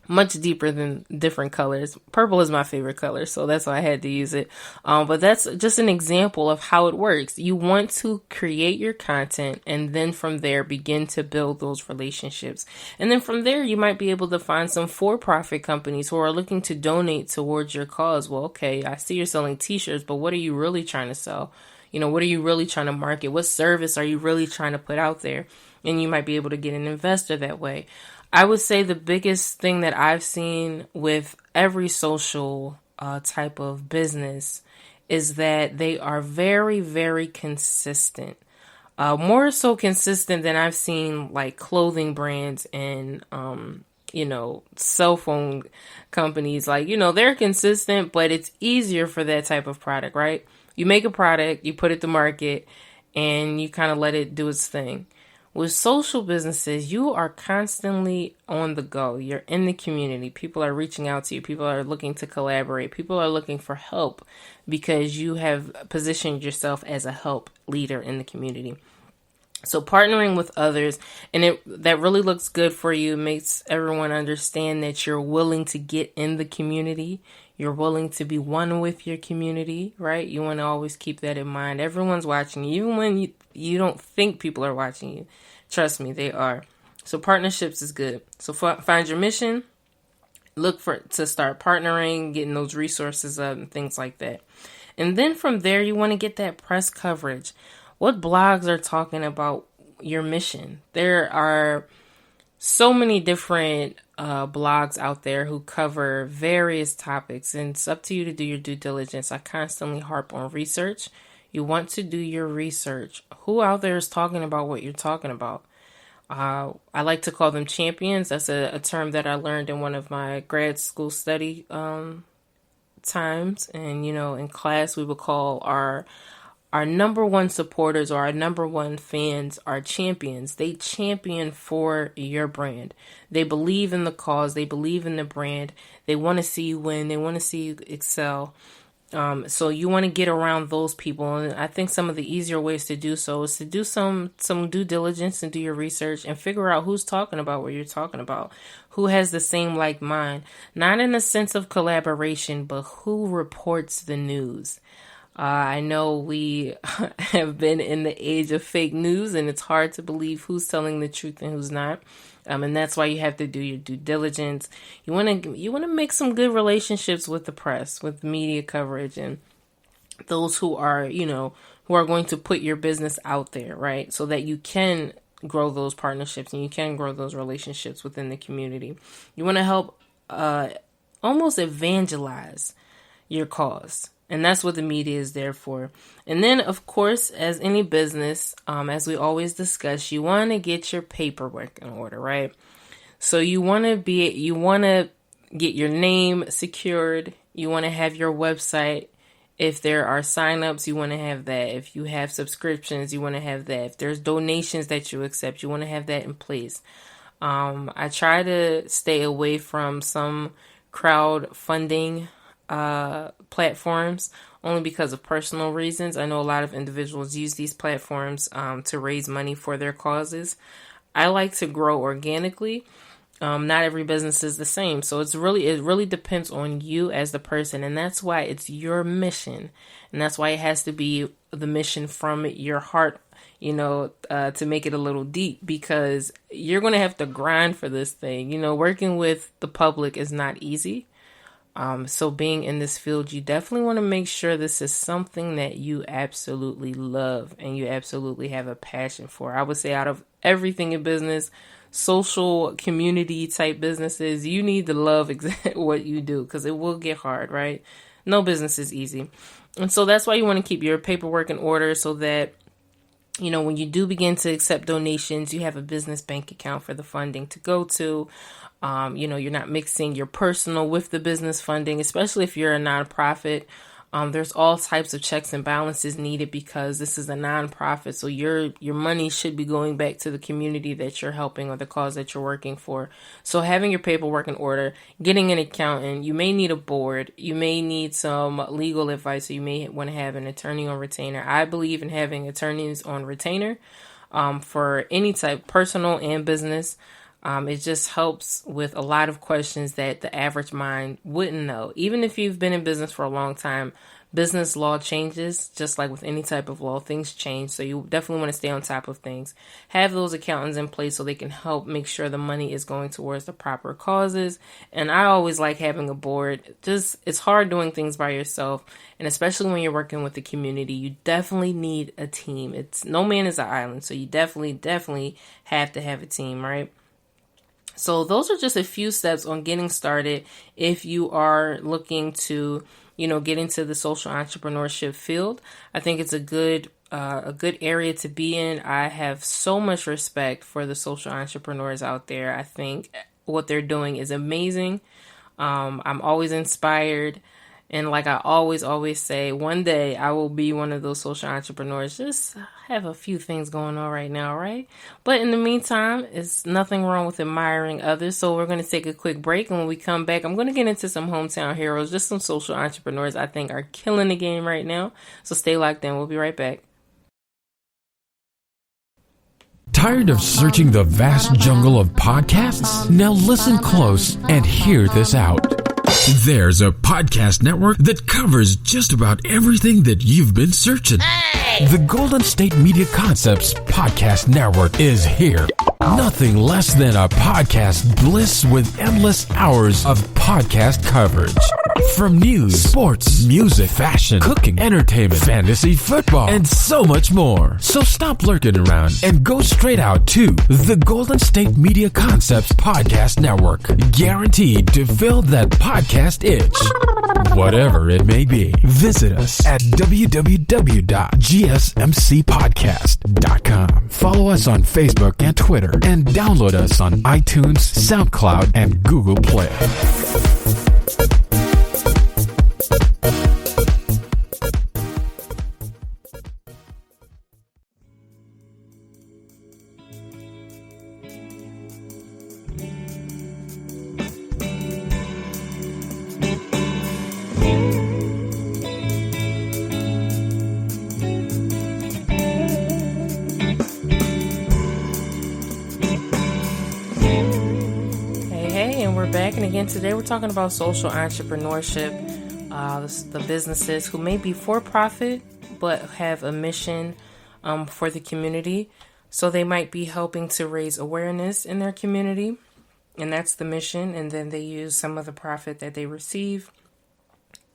Much deeper than different colors. Purple is my favorite color, so that's why I had to use it. But that's just an example of how it works. You want to create your content, and then from there, begin to build those relationships. And then from there, you might be able to find some for-profit companies who are looking to donate towards your cause. Well, okay, I see you're selling t-shirts, but what are you really trying to sell? What are you really trying to market? What service are you really trying to put out there? And you might be able to get an investor that way. I would say the biggest thing that I've seen with every social type of business is that they are very, very consistent. More so consistent than I've seen like clothing brands and, cell phone companies. Like, they're consistent, but it's easier for that type of product, right? You make a product, you put it to market, and you kind of let it do its thing. With social businesses, you are constantly on the go. You're in the community. People are reaching out to you. People are looking to collaborate. People are looking for help because you have positioned yourself as a help leader in the community. So partnering with others, and that really looks good for you, makes everyone understand that you're willing to get in the community. You're willing to be one with your community, right? You want to always keep that in mind. Everyone's watching you, even when you don't think people are watching you. Trust me, they are. So partnerships is good. So find your mission, to start partnering, getting those resources up and things like that. And then from there, you want to get that press coverage. What blogs are talking about your mission? There are so many different blogs out there who cover various topics, and it's up to you to do your due diligence. I constantly harp on research. You want to do your research. Who out there is talking about what you're talking about? I like to call them champions. That's a term that I learned in one of my grad school study times. And, in class, we would call our number one supporters or our number one fans are champions. They champion for your brand. They believe in the cause. They believe in the brand. They want to see you win. They want to see you excel. So you want to get around those people. And I think some of the easier ways to do so is to do some due diligence and do your research and figure out who's talking about what you're talking about, who has the same like mind, not in a sense of collaboration, but who reports the news. I know we have been in the age of fake news, and it's hard to believe who's telling the truth and who's not. And that's why you have to do your due diligence. You want to make some good relationships with the press, with media coverage, and those who are going to put your business out there, right? So that you can grow those partnerships and you can grow those relationships within the community. You want to help almost evangelize your cause. And that's what the media is there for. And then, of course, as any business, as we always discuss, you want to get your paperwork in order, right? So you want to get your name secured. You want to have your website. If there are signups, you want to have that. If you have subscriptions, you want to have that. If there's donations that you accept, you want to have that in place. I try to stay away from some crowdfunding platforms only because of personal reasons. I know a lot of individuals use these platforms to raise money for their causes. I like to grow organically. Not every business is the same. So it really depends on you as the person. And that's why it's your mission. And that's why it has to be the mission from your heart, to make it a little deep, because you're going to have to grind for this thing. Working with the public is not easy. So being in this field, you definitely want to make sure this is something that you absolutely love and you absolutely have a passion for. I would say out of everything in business, social community type businesses, you need to love what you do, because it will get hard, right? No business is easy. And so that's why you want to keep your paperwork in order so that, when you do begin to accept donations, you have a business bank account for the funding to go to. You're not mixing your personal with the business funding, especially if you're a nonprofit. There's all types of checks and balances needed because this is a nonprofit. So your money should be going back to the community that you're helping or the cause that you're working for. So having your paperwork in order, getting an accountant, you may need a board, you may need some legal advice, or you may want to have an attorney on retainer. I believe in having attorneys on retainer for any type, personal and business. It just helps with a lot of questions that the average mind wouldn't know. Even if you've been in business for a long time, business law changes, just like with any type of law, things change. So you definitely want to stay on top of things. Have those accountants in place so they can help make sure the money is going towards the proper causes. And I always like having a board. It's hard doing things by yourself. And especially when you're working with the community, you definitely need a team. No man is an island. So you definitely have to have a team, right? So those are just a few steps on getting started if you are looking to, get into the social entrepreneurship field. I think it's a good area to be in. I have so much respect for the social entrepreneurs out there. I think what they're doing is amazing. I'm always inspired. And like I always say, one day I will be one of those social entrepreneurs. Just have a few things going on right now, right? But in the meantime, it's nothing wrong with admiring others. So we're going to take a quick break. And when we come back, I'm going to get into some hometown heroes, just some social entrepreneurs I think are killing the game right now. So stay locked in. We'll be right back. Tired of searching the vast jungle of podcasts? Now listen close and hear this out. There's a podcast network that covers just about everything that you've been searching. Hey! The Golden State Media Concepts Podcast Network is here. Nothing less than a podcast bliss with endless hours of podcast coverage. From news, sports, music, fashion, cooking, entertainment, fantasy, football, and so much more. So stop lurking around and go straight out to the Golden State Media Concepts Podcast Network. Guaranteed to fill that podcast itch. Whatever it may be. Visit us at www.gsmcpodcast.com. Follow us on Facebook and Twitter, and download us on iTunes, SoundCloud, and Google Play. Today we're talking about social entrepreneurship, the businesses who may be for profit but have a mission for the community. So they might be helping to raise awareness in their community, and that's the mission. And then they use some of the profit that they receive,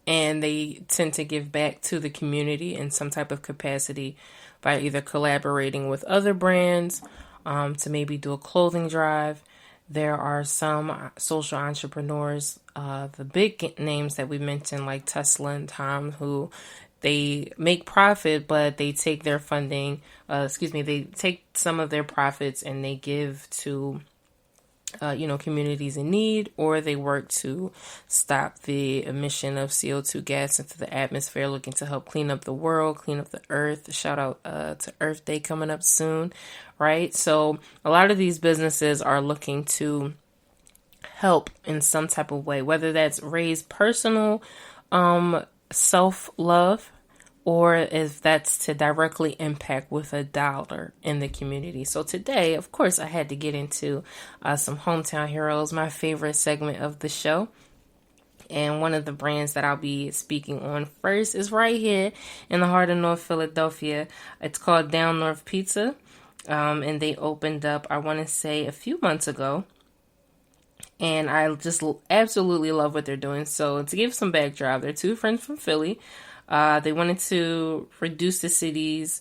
and they tend to give back to the community in some type of capacity by either collaborating with other brands to maybe do a clothing drive. There are some social entrepreneurs, the big names that we mentioned, like Tesla and Tom, who they make profit, but they take their funding, they take some of their profits and they give to communities in need, or they work to stop the emission of CO2 gas into the atmosphere, looking to help clean up the world, clean up the earth. Shout out to Earth Day coming up soon, right? So a lot of these businesses are looking to help in some type of way, whether that's raise personal self-love, or if that's to directly impact with $1 in the community. So today, of course, I had to get into some hometown heroes, my favorite segment of the show. And one of the brands that I'll be speaking on first is right here in the heart of North Philadelphia. It's called Down North Pizza. And they opened up, I want to say, a few months ago. And I just absolutely love what they're doing. So to give some backdrop, they're two friends from Philly. They wanted to reduce the city's,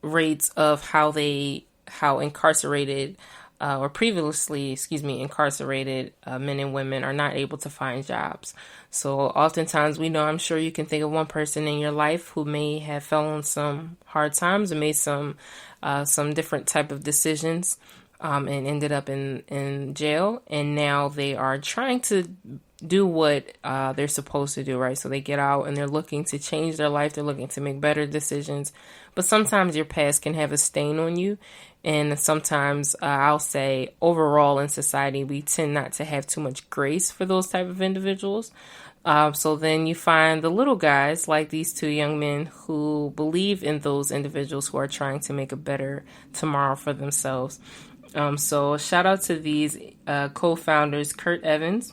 rates of how incarcerated, or previously, incarcerated men and women are not able to find jobs. So oftentimes I'm sure you can think of one person in your life who may have fell on some hard times and made some different type of decisions, and ended up in jail. And now they are trying to do what they're supposed to do, right? So they get out and they're looking to change their life. They're looking to make better decisions. But sometimes your past can have a stain on you. And sometimes I'll say overall in society, we tend not to have too much grace for those type of individuals. So then you find the little guys like these two young men who believe in those individuals who are trying to make a better tomorrow for themselves. So shout out to these co-founders, Kurt Evans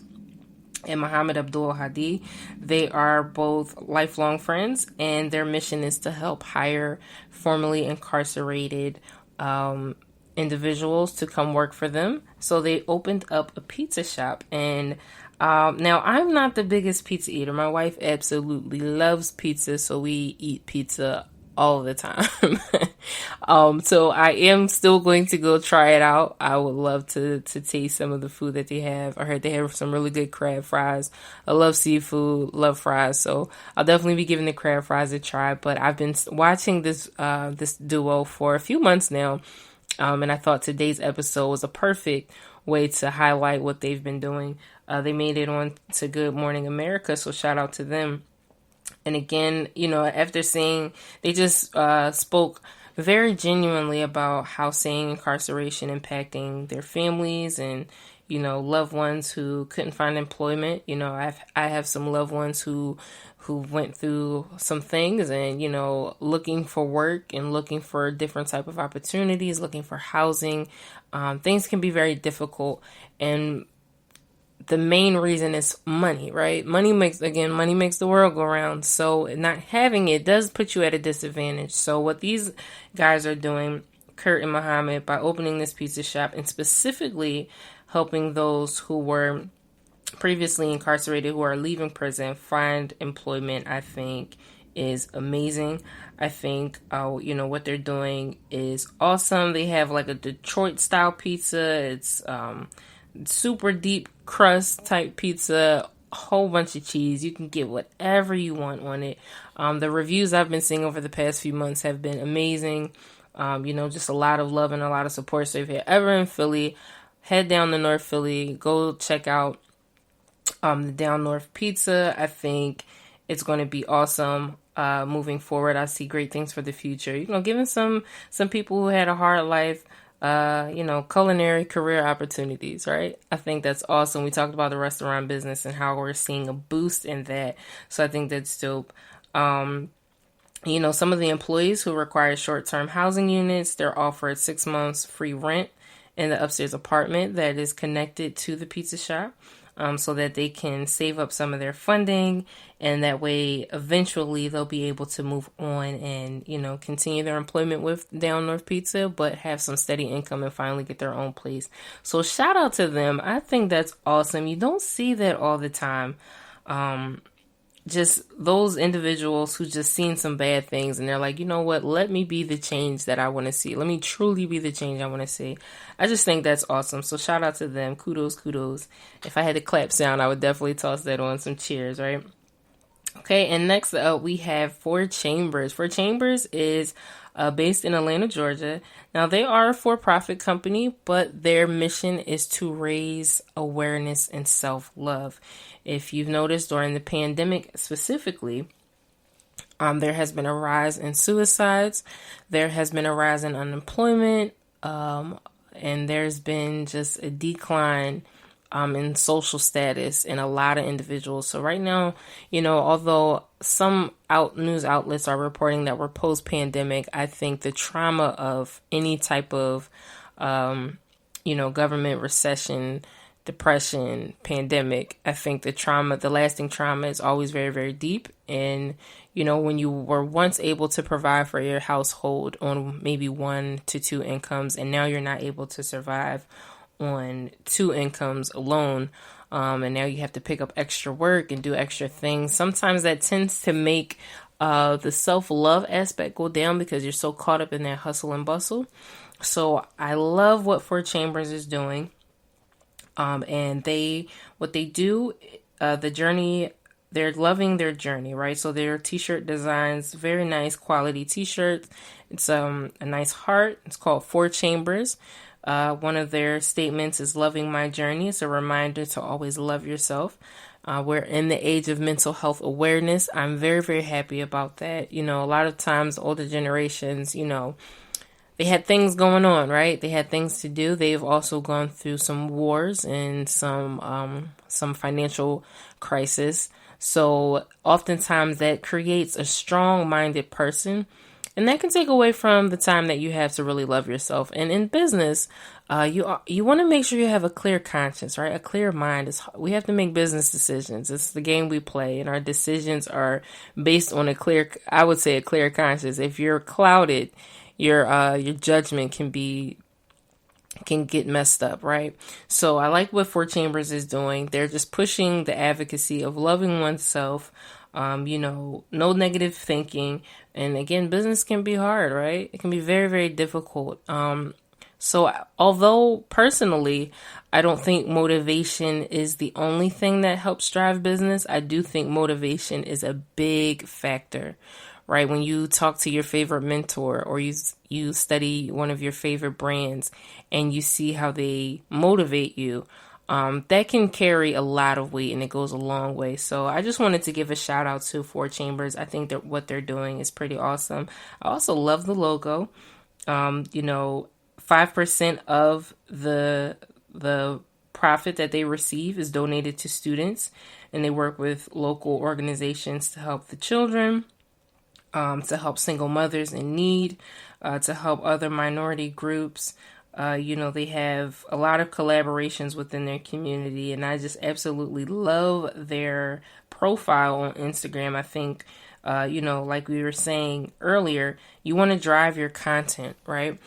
and Muhammad Abdul Hadi. They are both lifelong friends, and their mission is to help hire formerly incarcerated individuals to come work for them. So they opened up a pizza shop, and now I'm not the biggest pizza eater. My wife absolutely loves pizza, so we eat pizza all the time. So I am still going to go try it out. I would love to taste some of the food that they have. I heard they have some really good crab fries. I love seafood, love fries. So I'll definitely be giving the crab fries a try. But I've been watching this duo for a few months now. And I thought today's episode was a perfect way to highlight what they've been doing. They made it on to Good Morning America. So shout out to them. And again, after seeing, they just spoke very genuinely about how seeing incarceration impacting their families and, loved ones who couldn't find employment. I have some loved ones who went through some things and, looking for work and looking for different type of opportunities, looking for housing. Things can be very difficult. And the main reason is money, right? Money makes the world go round. So not having it does put you at a disadvantage. So what these guys are doing, Kurt and Muhammad, by opening this pizza shop and specifically helping those who were previously incarcerated, who are leaving prison, find employment, I think is amazing. I think, what they're doing is awesome. They have like a Detroit style pizza. It's, super deep crust type pizza, a whole bunch of cheese. You can get whatever you want on it. The reviews I've been seeing over the past few months have been amazing. Just a lot of love and a lot of support. So if you're ever in Philly, head down to North Philly, go check out the Down North Pizza. I think it's going to be awesome. Moving forward, I see great things for the future. Giving some people who had a hard life, culinary career opportunities, right? I think that's awesome. We talked about the restaurant business and how we're seeing a boost in that. So I think that's dope. Some of the employees who require short-term housing units, they're offered 6 months free rent in the upstairs apartment that is connected to the pizza shop. So that they can save up some of their funding, and that way eventually they'll be able to move on and, continue their employment with Down North Pizza, but have some steady income and finally get their own place. So shout out to them. I think that's awesome. You don't see that all the time. Just those individuals who just seen some bad things and they're like, you know what, let me be the change that I want to see. Let me truly be the change I want to see. I just think that's awesome. So shout out to them. Kudos. If I had a clap sound, I would definitely toss that on. Some cheers, right? Okay, and next up we have Four Chambers. Four Chambers is based in Atlanta, Georgia. Now, they are a for-profit company, but their mission is to raise awareness and self-love. If you've noticed during the pandemic specifically, there has been a rise in suicides, there has been a rise in unemployment, and there's been just a decline in social status in a lot of individuals. So right now, although some news outlets are reporting that we're post-pandemic, I think the trauma of any type of, government recession, depression, pandemic, I think the lasting trauma is always very, very deep. And, when you were once able to provide for your household on maybe 1 to 2 incomes, and now you're not able to survive on 2 incomes alone, and now you have to pick up extra work and do extra things. Sometimes that tends to make the self-love aspect go down because you're so caught up in that hustle and bustle. So I love what Four Chambers is doing. And what they do, the journey, they're loving their journey, right? So their t-shirt designs, very nice quality t-shirts. It's a nice heart. It's called Four Chambers. One of their statements is loving my journey. It's a reminder to always love yourself. We're in the age of mental health awareness. I'm very, very happy about that. A lot of times older generations, they had things going on, right? They had things to do. They've also gone through some wars and some financial crisis. So oftentimes that creates a strong-minded person. And that can take away from the time that you have to really love yourself. And in business, you want to make sure you have a clear conscience, right? A clear mind. We have to make business decisions. It's the game we play, and our decisions are based on a clear conscience. If you're clouded, your judgment can get messed up, right? So I like what Four Chambers is doing. They're just pushing the advocacy of loving oneself. No negative thinking. And again, business can be hard, right? It can be very, very difficult. So although personally, I don't think motivation is the only thing that helps drive business, I do think motivation is a big factor, right? When you talk to your favorite mentor or you study one of your favorite brands and you see how they motivate you, that can carry a lot of weight and it goes a long way. So I just wanted to give a shout out to Four Chambers. I think that what they're doing is pretty awesome. I also love the logo. 5% of the profit that they receive is donated to students, and they work with local organizations to help the children, to help single mothers in need, to help other minority groups. They have a lot of collaborations within their community, and I just absolutely love their profile on Instagram. I think, like we were saying earlier, you want to drive your content, right?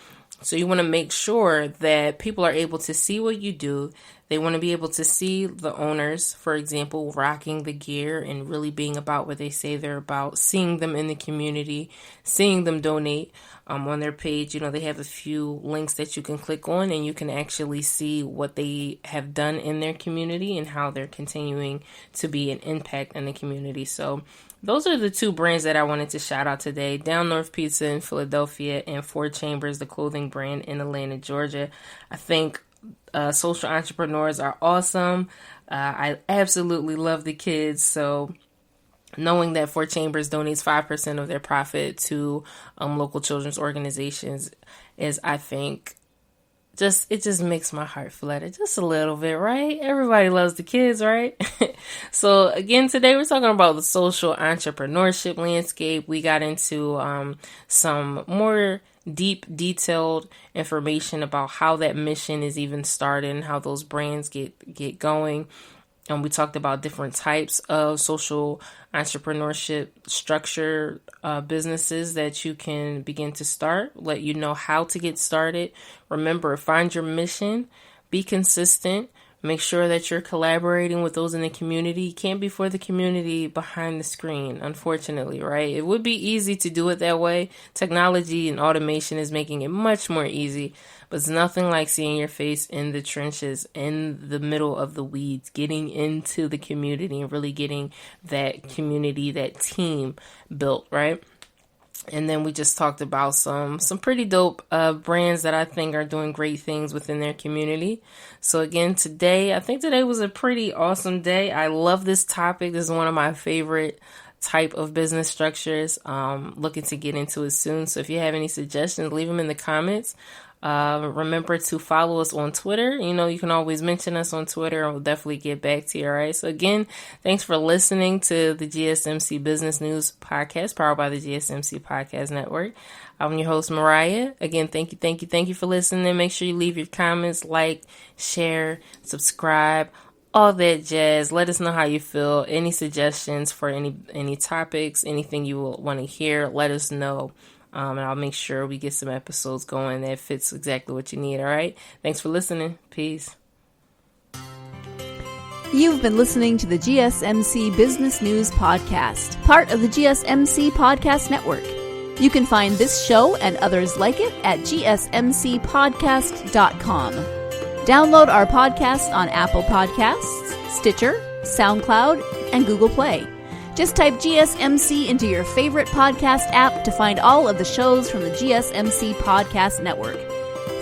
So you want to make sure that people are able to see what you do. They want to be able to see the owners, for example, rocking the gear and really being about what they say they're about, seeing them in the community, seeing them donate. On their page, they have a few links that you can click on and you can actually see what they have done in their community and how they're continuing to be an impact in the community. So those are the two brands that I wanted to shout out today. Down North Pizza in Philadelphia and Four Chambers, the clothing brand in Atlanta, Georgia. I think social entrepreneurs are awesome. I absolutely love the kids. So knowing that Four Chambers donates 5% of their profit to local children's organizations is, I think, it just makes my heart flutter just a little bit, right? Everybody loves the kids, right? So again, today we're talking about the social entrepreneurship landscape. We got into some more deep, detailed information about how that mission is even started and how those brands get going. And we talked about different types of social entrepreneurship structure businesses that you can begin to start, let you know how to get started. Remember, find your mission, be consistent, Make sure that you're collaborating with those in the community. You can't be for the community behind the screen, unfortunately, right? It would be easy to do it that way. Technology and automation is making it much more easy, but it's nothing like seeing your face in the trenches, in the middle of the weeds, getting into the community and really getting that community, that team built, right? And then we just talked about some pretty dope brands that I think are doing great things within their community. So again, I think today was a pretty awesome day. I love this topic. This is one of my favorite type of business structures. Looking to get into it soon. So if you have any suggestions, leave them in the comments. Remember to follow us on Twitter. You can always mention us on Twitter and we'll definitely get back to you. All right. So again, thanks for listening to the GSMC Business News Podcast powered by the GSMC Podcast Network. I'm your host, Moriah. Again, thank you for listening. Make sure you leave your comments, like, share, subscribe, all that jazz. Let us know how you feel. Any suggestions for any topics, anything you will want to hear, let us know. And I'll make sure we get some episodes going that fits exactly what you need, all right? Thanks for listening. Peace. You've been listening to the GSMC Business News Podcast, part of the GSMC Podcast Network. You can find this show and others like it at gsmcpodcast.com. Download our podcast on Apple Podcasts, Stitcher, SoundCloud, and Google Play. Just type GSMC into your favorite podcast app to find all of the shows from the GSMC Podcast Network.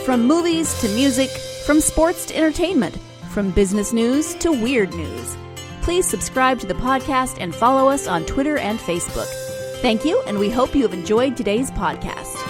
From movies to music, from sports to entertainment, from business news to weird news. Please subscribe to the podcast and follow us on Twitter and Facebook. Thank you, and we hope you have enjoyed today's podcast.